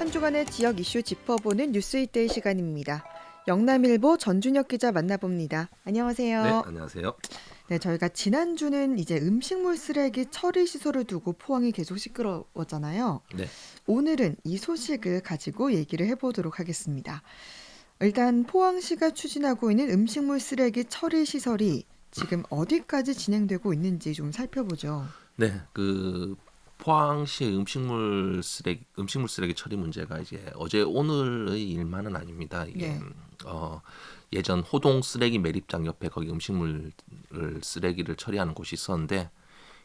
한 주간의 지역 이슈 짚어보는 뉴스이데이 시간입니다. 영남일보 전준혁 기자 만나봅니다. 네, 안녕하세요. 안녕하세요. 네, 저희가 지난주는 이제 음식물 쓰레기 처리 시설을 두고 포항이 계속 시끄러웠잖아요. 네, 오늘은 이 소식을 가지고 얘기를 해보도록 하겠습니다. 일단 포항시가 추진하고 있는 음식물 쓰레기 처리 시설이 지금 어디까지 진행되고 있는지 좀 살펴보죠. 네, 포항시 음식물 쓰레기 처리 문제가 이제 어제 오늘의 일만은 아닙니다. 이게 네. 예전 호동 쓰레기 매립장 옆에 거기 쓰레기를 처리하는 곳이 있었는데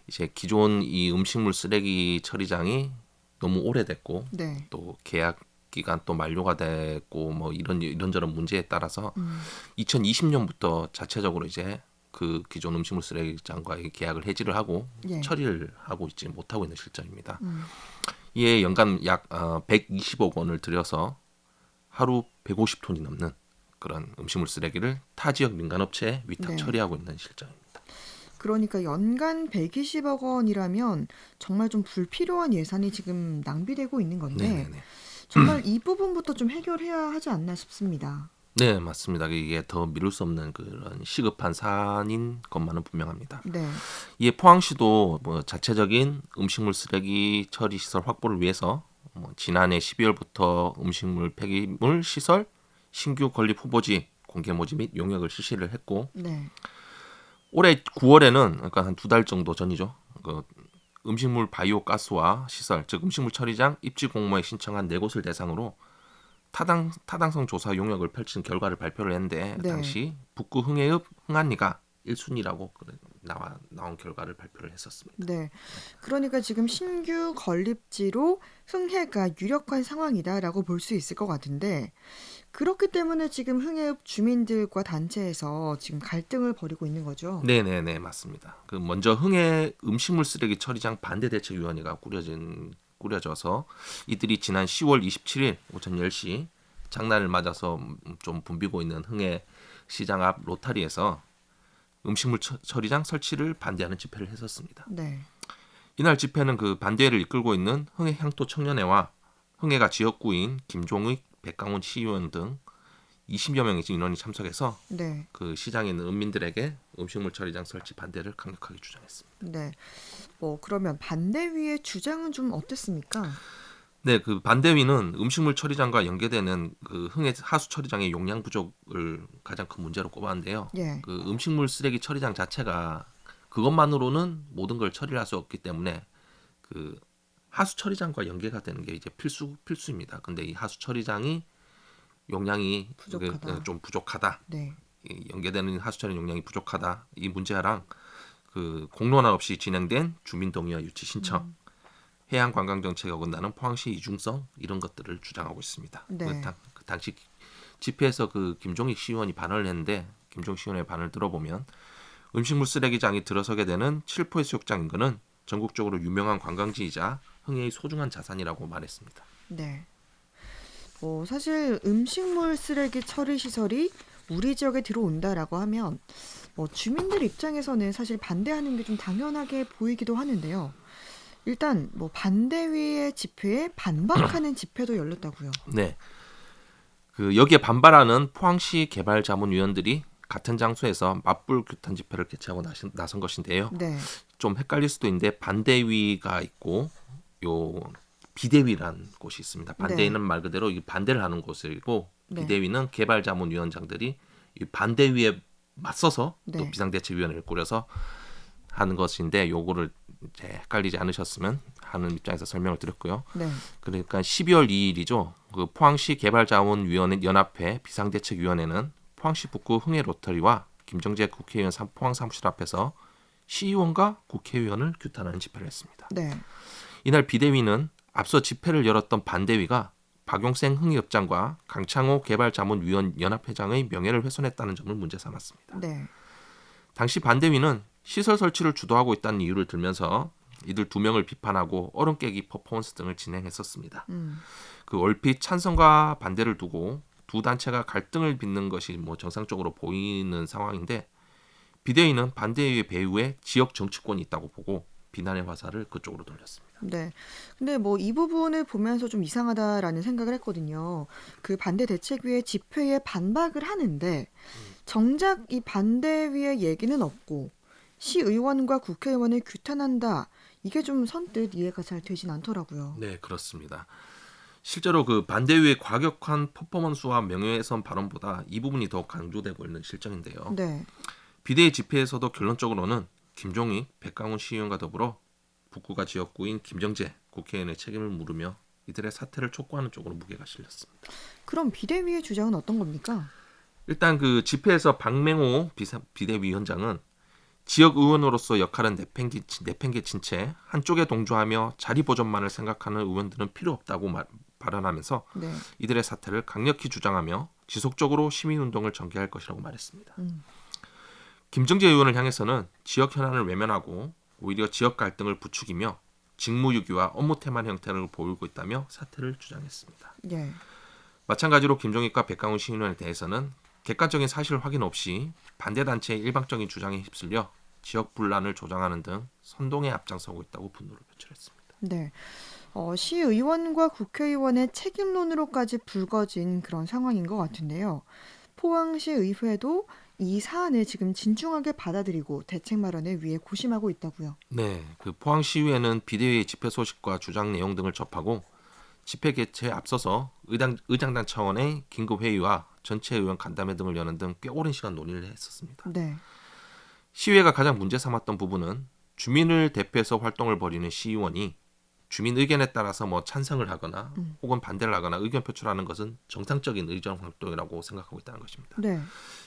이제 기존 이 음식물 쓰레기 처리장이 너무 오래됐고 네. 또 계약 기간 또 만료가 됐고 뭐 이런저런 문제에 따라서 2020년부터 자체적으로 이제 그 기존 음식물 쓰레기장과의 계약을 해지를 하고 예. 처리를 하고 있지 못하고 있는 실정입니다. 음. 이에 연간 약 120억 원을 들여서 하루 150톤이 넘는 그런 음식물 쓰레기를 타 지역 민간업체에 위탁 네. 처리하고 있는 실정입니다. 그러니까 연간 120억 원이라면 정말 좀 불필요한 예산이 지금 낭비되고 있는 건데 네네네. 정말 이 부분부터 좀 해결해야 하지 않나 싶습니다. 네, 맞습니다. 이게 더 미룰 수 없는 그런 시급한 사안인 것만은 분명합니다. 네. 이에 포항시도 뭐 자체적인 음식물 쓰레기 처리 시설 확보를 위해서 지난해 12월부터 음식물 폐기물 시설 신규 건립 후보지 공개 모집 및 용역을 실시를 했고 네. 올해 9월에는 그러니까 한 두 달 정도 전이죠. 음식물 바이오 가스화 시설 즉 음식물 처리장 입지 공모에 신청한 네 곳을 대상으로 타당성 조사 용역을 펼친 결과를 발표를 했는데 네. 당시 북구 흥해읍 흥안리가 1순위라고 나온 결과를 발표를 했었습니다. 네. 그러니까 지금 신규 건립지로 흥해가 유력한 상황이다라고 볼 수 있을 것 같은데 그렇기 때문에 지금 흥해읍 주민들과 단체에서 지금 갈등을 벌이고 있는 거죠. 네네네 맞습니다. 먼저 흥해 음식물 쓰레기 처리장 반대대책위원회가 꾸려져서 이들이 지난 10월 27일 오전 10시 장날을 맞아서 좀 붐비고 있는 흥해 시장 앞 로타리에서 음식물 처리장 설치를 반대하는 집회를 했었습니다. 네. 이날 집회는 그 반대를 이끌고 있는 흥해 향토 청년회와 흥해가 지역구인 김종의, 백강훈 시의원 등 20여 명의 인원이 참석해서 네. 그 시장에 있는 은민들에게 음식물 처리장 설치 반대를 강력하게 주장했습니다. 네. 그러면 반대위의 주장은 좀 어땠습니까? 네, 그 반대위는 음식물 처리장과 연계되는 그 흥해 하수 처리장의 용량 부족을 가장 큰 문제로 꼽았는데요. 예. 그 음식물 쓰레기 처리장 자체가 그것만으로는 모든 걸 처리할 수 없기 때문에 그 하수 처리장과 연계가 되는 게 이제 필수입니다. 근데 이 하수 처리장이 용량이 부족하다. 좀 부족하다. 네. 이 연계되는 하수 처리 용량이 부족하다. 이 문제랑 그 공론화 없이 진행된 주민 동의와 유치 신청, 해양 관광 정책에 어긋나는 포항시 이중성 이런 것들을 주장하고 있습니다. 네. 그 당시 집회에서 그 김종익 시의원이 발언을 했는데 김종익 시의원의 발언을 들어보면 음식물 쓰레기장이 들어서게 되는 칠포 해수욕장 인근은 전국적으로 유명한 관광지이자 흥해의 소중한 자산이라고 말했습니다. 네. 사실 음식물 쓰레기 처리 시설이 우리 지역에 들어온다라고 하면 주민들 입장에서는 사실 반대하는 게 좀 당연하게 보이기도 하는데요. 일단 반대위의 집회에 반박하는 집회도 열렸다고요. 네, 그 여기에 반발하는 포항시 개발자문위원들이 같은 장소에서 맞불 규탄 집회를 개최하고 나선 것인데요. 네. 좀 헷갈릴 수도 있는데 반대위가 있고 요 비대위라는 곳이 있습니다. 반대위는 말 그대로 이 반대를 하는 곳이고 네. 비대위는 개발자문위원장들이 이 반대위에 맞서서 또 네. 비상대책위원회를 꾸려서 하는 것인데 요거를 이제 헷갈리지 않으셨으면 하는 입장에서 설명을 드렸고요. 네. 그러니까 12월 2일이죠. 그 포항시 개발자원위원회 연합회 비상대책위원회는 포항시 북구 흥해 로터리와 김정재 국회의원 포항 사무실 앞에서 시의원과 국회의원을 규탄하는 집회를 했습니다. 네. 이날 비대위는 앞서 집회를 열었던 반대위가 박용생 흥해읍장과 강창호 개발자문위원 연합회장의 명예를 훼손했다는 점을 문제 삼았습니다. 네. 당시 반대위는 시설 설치를 주도하고 있다는 이유를 들면서 이들 두 명을 비판하고 얼음 깨기 퍼포먼스 등을 진행했었습니다. 그 얼핏 찬성과 반대를 두고 두 단체가 갈등을 빚는 것이 정상적으로 보이는 상황인데 비대위는 반대의 배후에 지역 정치권이 있다고 보고 비난의 화살을 그쪽으로 돌렸습니다. 네. 근데 뭐 이 부분을 보면서 좀 이상하다라는 생각을 했거든요. 그 반대 대책위의 집회에 반박을 하는데 정작 이 반대위의 얘기는 없고 시의원과 국회의원을 규탄한다. 이게 좀 선뜻 이해가 잘 되진 않더라고요. 네, 그렇습니다. 실제로 그 반대위의 과격한 퍼포먼스와 명예훼손 발언보다 이 부분이 더 강조되고 있는 실정인데요. 네. 비대위 집회에서도 결론적으로는 김종익, 백강훈 시의원과 더불어 북구가 지역구인 김정재 국회의원의 책임을 물으며 이들의 사퇴를 촉구하는 쪽으로 무게가 실렸습니다. 그럼 비대위의 주장은 어떤 겁니까? 일단 그 집회에서 박맹호 비대위원장은 지역 의원으로서 역할은 내팽개친 채 한쪽에 동조하며 자리 보존만을 생각하는 의원들은 필요 없다고 발언하면서 네. 이들의 사퇴를 강력히 주장하며 지속적으로 시민운동을 전개할 것이라고 말했습니다. 김정재 의원을 향해서는 지역 현안을 외면하고 오히려 지역 갈등을 부추기며 직무유기와 업무 태만 형태를 보이고 있다며 사퇴를 주장했습니다. 네. 마찬가지로 김종익과 백강훈 시의원에 대해서는 객관적인 사실 확인 없이 반대단체의 일방적인 주장에 휩쓸려 지역 분란을 조장하는 등 선동에 앞장서고 있다고 분노를 표출했습니다. 네. 시의원과 국회의원의 책임론으로까지 불거진 그런 상황인 것 같은데요. 포항시 의회도 이 사안을 지금 진중하게 받아들이고 대책 마련을 위해 고심하고 있다고요. 네, 그 포항시의회는 비대위의 집회 소식과 주장 내용 등을 접하고 집회 개최에 앞서서 의장단 차원의 긴급 회의와 전체 의원 간담회 등을 여는 등 꽤 오랜 시간 논의를 했었습니다. 네. 시의회가 가장 문제 삼았던 부분은 주민을 대표해서 활동을 벌이는 시의원이 주민 의견에 따라서 뭐 찬성을 하거나 혹은 반대를 하거나 의견 표출하는 것은 정상적인 의정 활동이라고 생각하고 있다는 것입니다. 네.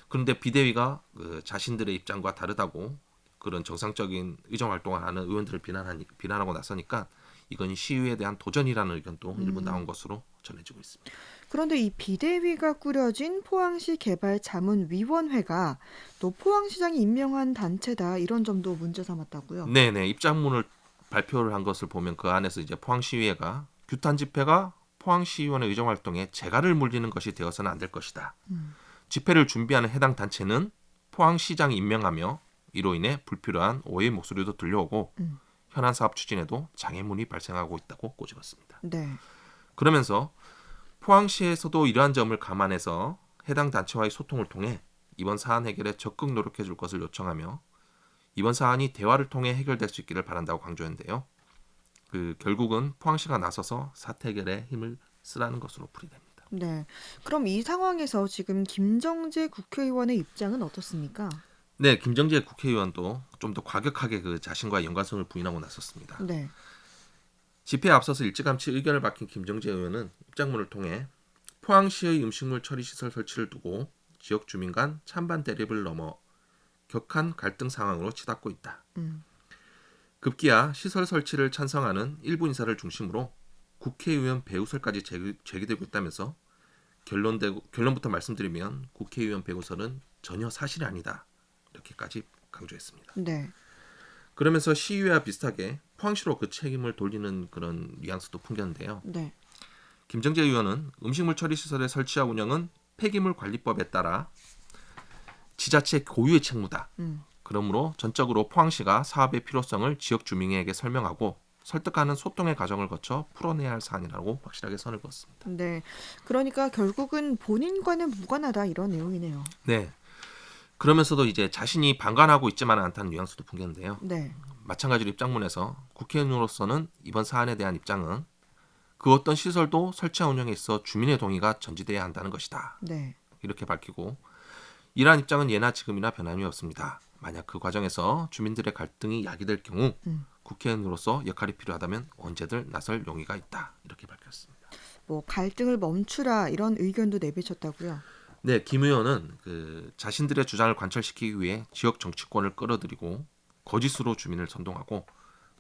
그런데 비대위가 그 자신들의 입장과 다르다고 그런 정상적인 의정 활동을 하는 의원들을 비난하고 나서니까 이건 시의회에 대한 도전이라는 의견도 일부 나온 것으로 전해지고 있습니다. 그런데 이 비대위가 꾸려진 포항시 개발자문위원회가 또 포항시장이 임명한 단체다 이런 점도 문제 삼았다고요. 네네, 입장문을 발표를 한 것을 보면 그 안에서 이제 포항시의회가 규탄 집회가 포항시의원의 의정 활동에 재갈을 물리는 것이 되어서는 안 될 것이다. 집회를 준비하는 해당 단체는 포항시장이 임명하며 이로 인해 불필요한 오해의 목소리도 들려오고 현안 사업 추진에도 장애물이 발생하고 있다고 꼬집었습니다. 네. 그러면서 포항시에서도 이러한 점을 감안해서 해당 단체와의 소통을 통해 이번 사안 해결에 적극 노력해 줄 것을 요청하며 이번 사안이 대화를 통해 해결될 수 있기를 바란다고 강조했는데요. 결국은 포항시가 나서서 사태 해결에 힘을 쓰라는 것으로 풀이됩니다. 네. 그럼 이 상황에서 지금 김정재 국회의원의 입장은 어떻습니까? 네, 김정재 국회의원도 좀 더 과격하게 그 자신과의 연관성을 부인하고 나섰습니다. 네. 집회에 앞서서 일찌감치 의견을 밝힌 김정재 의원은 입장문을 통해 포항시의 음식물 처리 시설 설치를 두고 지역 주민 간 찬반 대립을 넘어 격한 갈등 상황으로 치닫고 있다. 급기야 시설 설치를 찬성하는 일부 인사를 중심으로 국회의원 배우설까지 제기되고 있다면서 결론부터 말씀드리면 국회의원 배우설은 전혀 사실이 아니다. 이렇게까지 강조했습니다. 네. 그러면서 시의회와 비슷하게 포항시로 그 책임을 돌리는 그런 뉘앙스도 풍겼는데요. 네. 김정재 의원은 음식물 처리 시설의 설치와 운영은 폐기물 관리법에 따라 지자체 고유의 책무다. 그러므로 전적으로 포항시가 사업의 필요성을 지역 주민에게 설명하고 설득하는 소통의 과정을 거쳐 풀어내야 할 사안이라고 확실하게 선을 그었습니다. 네. 그러니까 결국은 본인과는 무관하다 이런 내용이네요. 네. 그러면서도 이제 자신이 방관하고 있지만은 않다는 뉘앙스도 풍겼는데요. 네. 마찬가지로 입장문에서 국회의원으로서는 이번 사안에 대한 입장은 그 어떤 시설도 설치와 운영에 있어 주민의 동의가 전제돼야 한다는 것이다. 네. 이렇게 밝히고 이러한 입장은 예나 지금이나 변함이 없습니다. 만약 그 과정에서 주민들의 갈등이 야기될 경우 국회의원으로서 역할이 필요하다면 언제든 나설 용의가 있다. 이렇게 밝혔습니다. 뭐 갈등을 멈추라 이런 의견도 내비쳤다고요. 네, 김 의원은 자신들의 주장을 관철시키기 위해 지역 정치권을 끌어들이고 거짓으로 주민을 선동하고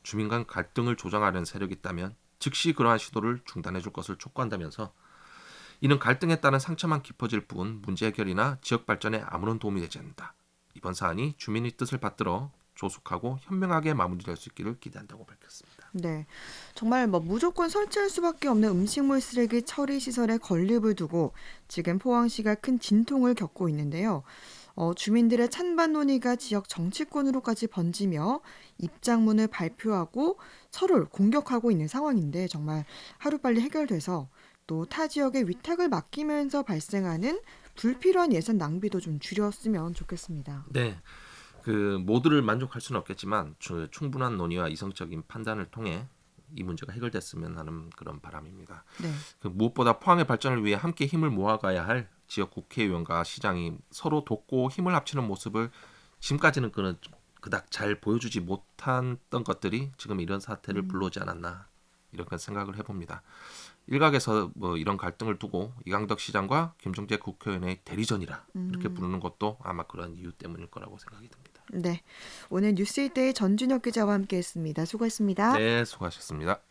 주민 간 갈등을 조장하려는 세력이 있다면 즉시 그러한 시도를 중단해 줄 것을 촉구한다면서 이는 갈등에 따른 상처만 깊어질 뿐 문제 해결이나 지역 발전에 아무런 도움이 되지 않는다. 이번 사안이 주민의 뜻을 받들어 조속하고 현명하게 마무리될 수 있기를 기대한다고 밝혔습니다. 네. 정말 뭐 무조건 설치할 수밖에 없는 음식물 쓰레기 처리 시설에 건립을 두고 지금 포항시가 큰 진통을 겪고 있는데요. 주민들의 찬반 논의가 지역 정치권으로까지 번지며 입장문을 발표하고 서로를 공격하고 있는 상황인데 정말 하루빨리 해결돼서 또 타 지역에 위탁을 맡기면서 발생하는 불필요한 예산 낭비도 좀 줄였으면 좋겠습니다. 네. 그 모두를 만족할 수는 없겠지만 충분한 논의와 이성적인 판단을 통해 이 문제가 해결됐으면 하는 그런 바람입니다. 네. 그 무엇보다 포항의 발전을 위해 함께 힘을 모아가야 할 지역 국회의원과 시장이 서로 돕고 힘을 합치는 모습을 지금까지는 그닥 잘 보여주지 못했던 것들이 지금 이런 사태를 불러오지 않았나 이렇게 생각을 해봅니다. 일각에서 뭐 이런 갈등을 두고 이강덕 시장과 김종재 국회의원의 대리전이라 이렇게 부르는 것도 아마 그런 이유 때문일 거라고 생각이 듭니다. 네. 오늘 뉴스이데이 전준혁 기자와 함께했습니다. 수고했습니다. 네, 수고하셨습니다.